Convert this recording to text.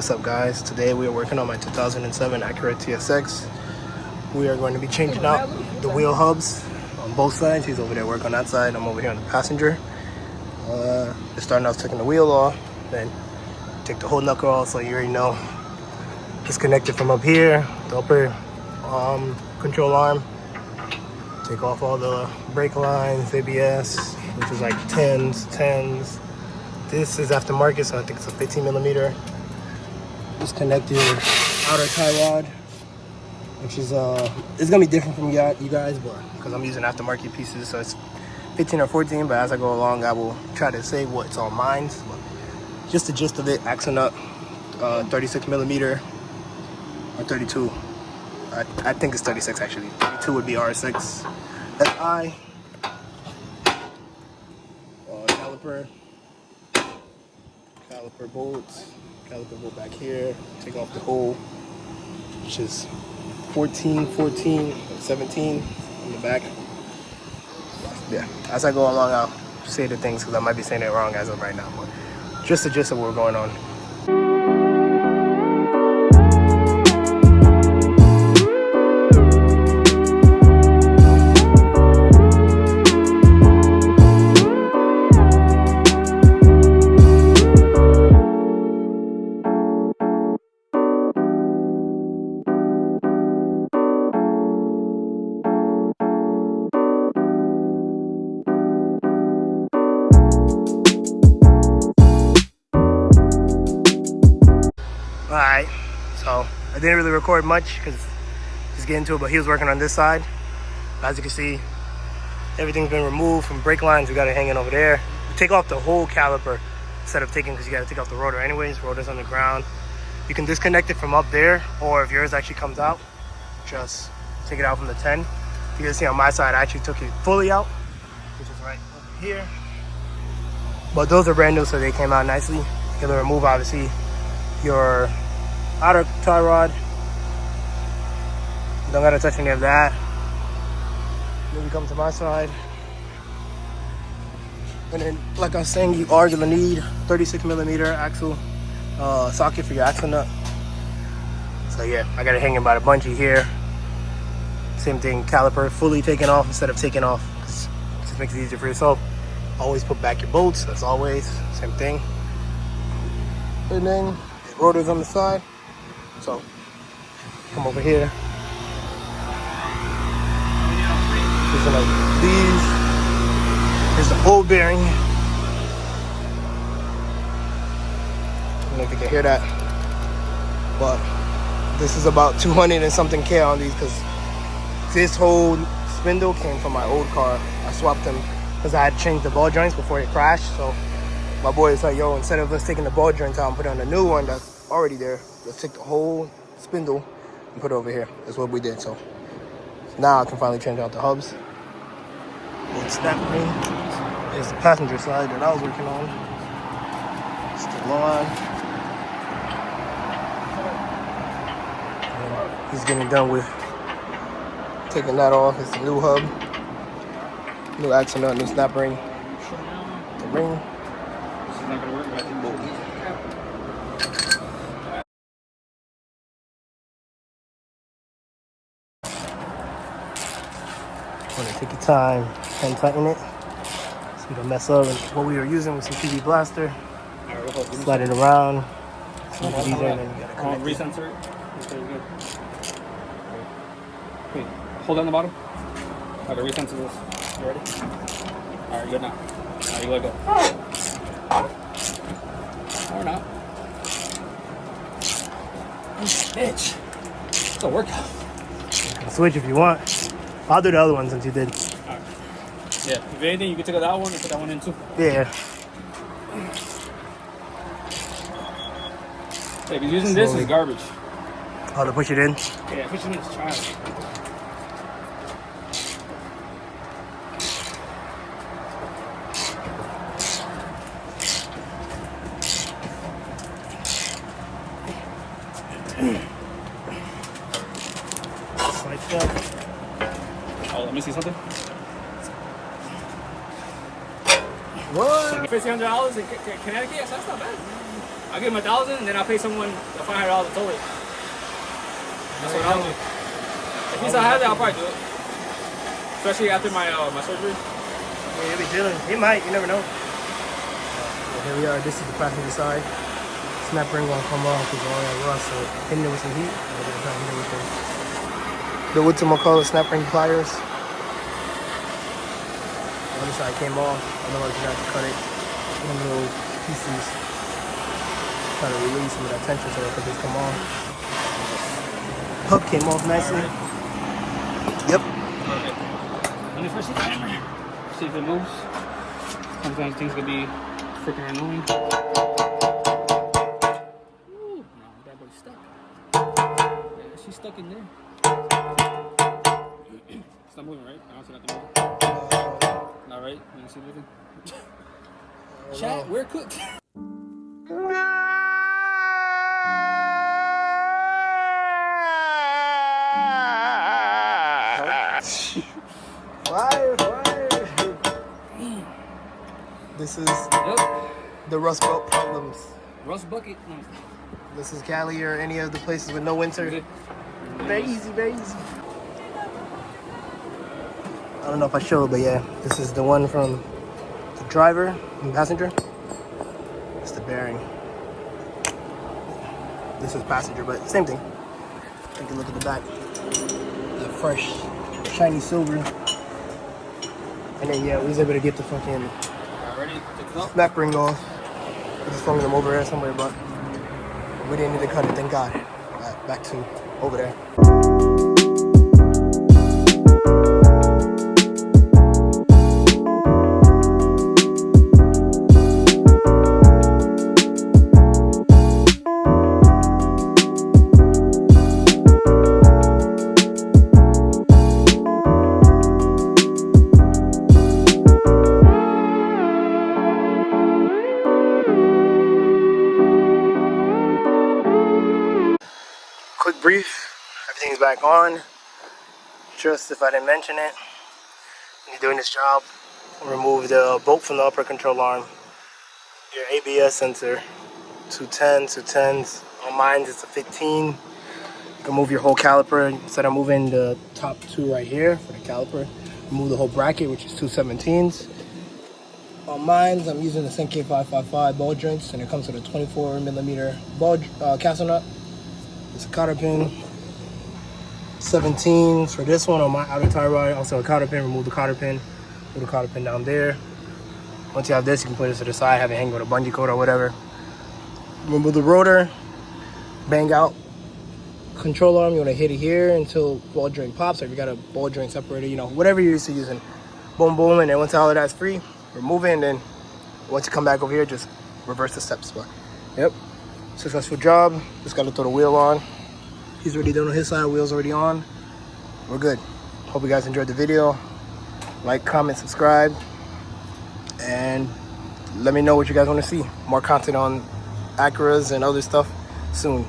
What's up, guys? Today we are working on my 2007 Acura TSX. We are going to be changing out the wheel hubs on both sides. He's over there working on that side. I'm over here on the passenger. Just starting off taking the wheel off, then take the whole knuckle off, so you already know. Disconnect it from up here, the upper control arm. Take off all the brake lines, ABS, which is like 10s. This is aftermarket, so I think it's a 15 millimeter. Disconnect your outer tie rod, which is it's gonna be different from you guys, but because I'm using aftermarket pieces, so it's 15 or 14. But as I go along, I will try to say what's on mine. But just the gist of it: axle nut, 36 millimeter or 32. I think it's 36 actually. 32 would be R6. SI. Caliper bolts. Caliper bolt back here. Take off the hole, which is 14, 17 on the back. Yeah, as I go along, I'll say the things because I might be saying it wrong as of right now. But just the gist of what's going on. Alright, so I didn't really record much because he's getting to it, but he was working on this side. As you can see, everything's been removed from brake lines. We got it hanging over there. We take off the whole caliper instead of taking, because you got to take off the rotor anyways. Rotor's on the ground. You can disconnect it from up there, or if yours actually comes out, just take it out from the 10. You can see on my side, I actually took it fully out, which is right over here. But those are brand new, so they came out nicely. You're gonna remove, obviously, your outer tie rod. Don't gotta touch any of that. Then we come to my side. And then, like I was saying, you are gonna need 36 millimeter axle socket for your axle nut. So yeah, I got it hanging by the bungee here. Same thing, caliper fully taken off instead of taking off. It just makes it easier for yourself. Always put back your bolts, as always, same thing. And then rotors on the side. So come over here. Here's the old bearing. I don't know if you can hear that, but this is about 200 and something K on these, because this whole spindle came from my old car. I swapped them because I had changed the ball joints before it crashed. So my boy is like, yo, instead of us taking the ball joints out and put on a new one that's already there, let's take the whole spindle and put it over here. That's what we did. So now I can finally change out the hubs. Old snap ring is the passenger side that I was working on. Still on. And he's getting done with taking that off. It's the new hub, new axle nut, new snap ring. The ring. This is not gonna work, but I think both. Take your time and tighten it so you don't mess up. And what we were using was some PV blaster. Slide it around. So it's easier, and then you gotta connect it. Resensor. Okay, good. Wait, hold on the bottom. Alright, the resensor this. You ready? Alright, good now. Now you let go. Or not. Bitch. It's a workout. You can switch if you want. I'll do the other one since you did. Alright. Yeah, if anything, you can take out that one and put that one in too. Yeah. Yeah, because using this is garbage. Oh, to push it in? Yeah, push it in is trash. Just like that. Oh, let me see something. What? $1,500 in Connecticut? That's not bad. I'll give him $1,000 and then I'll pay someone the $500 to tow it. That's what I'll do. If he still has it, I'll probably do it. Especially after my my surgery. Yeah, he'll be chilling. He might, you never know. Here we are, this is the passenger side. Snap ring won't come off because all that rust, so hitting it with some heat. The wood to McCullough snap ring pliers. The other side came off, otherwise you have to cut it in little pieces. Try to release some of that tension so that could just come off. Hook came off nicely. Yep. Perfect. Let me first see the camera. See if it moves. Sometimes things can be freaking annoying. Ooh, no, that body's stuck. Yeah, she's stuck in there. It's not moving, right? I don't see nothing moving. Not right? You don't see anything? Chat, we're cooked. Fire. This is the rust belt problems. Rust bucket. This is Cali or any of the places with no winter. Very easy, very easy. I don't know if I showed, but yeah, this is the one from the driver and passenger. It's the bearing. This is passenger, but same thing. Take a look at the back. The fresh, shiny silver. And then yeah, we was able to get the fucking snap ring off. We just flung them over there somewhere, but we didn't need to cut it, thank God. Back to over there. Quick brief, everything's back on. Just if I didn't mention it, when you're doing this job, remove the bolt from the upper control arm, your ABS sensor, 210s. On mine it's a 15. You can move your whole caliper. Instead of moving the top two right here for the caliper, remove the whole bracket, which is 217s. On mine, I'm using the Senke 555 ball joints, and it comes with a 24mm ball castle nut. It's a cotter pin. 17s for this one on my outer tie rod. Also a cotter pin. Remove the cotter pin. Put the cotter pin down there. Once you have this, you can put it to the side, have it hang with a bungee cord or whatever. Remove the rotor. Bang out control arm. You want to hit it here until ball joint pops. Or if you got a ball joint separator, you know, whatever you're used to using. Boom, boom, and then once all of that's free, remove it, and then once you come back over here, just reverse the steps. But yep. Successful job. Just gotta throw the wheel on. He's already done on his side, wheel's already on. We're good. Hope you guys enjoyed the video. Like, comment, subscribe, and let me know what you guys want to see. More content on Acuras and other stuff soon.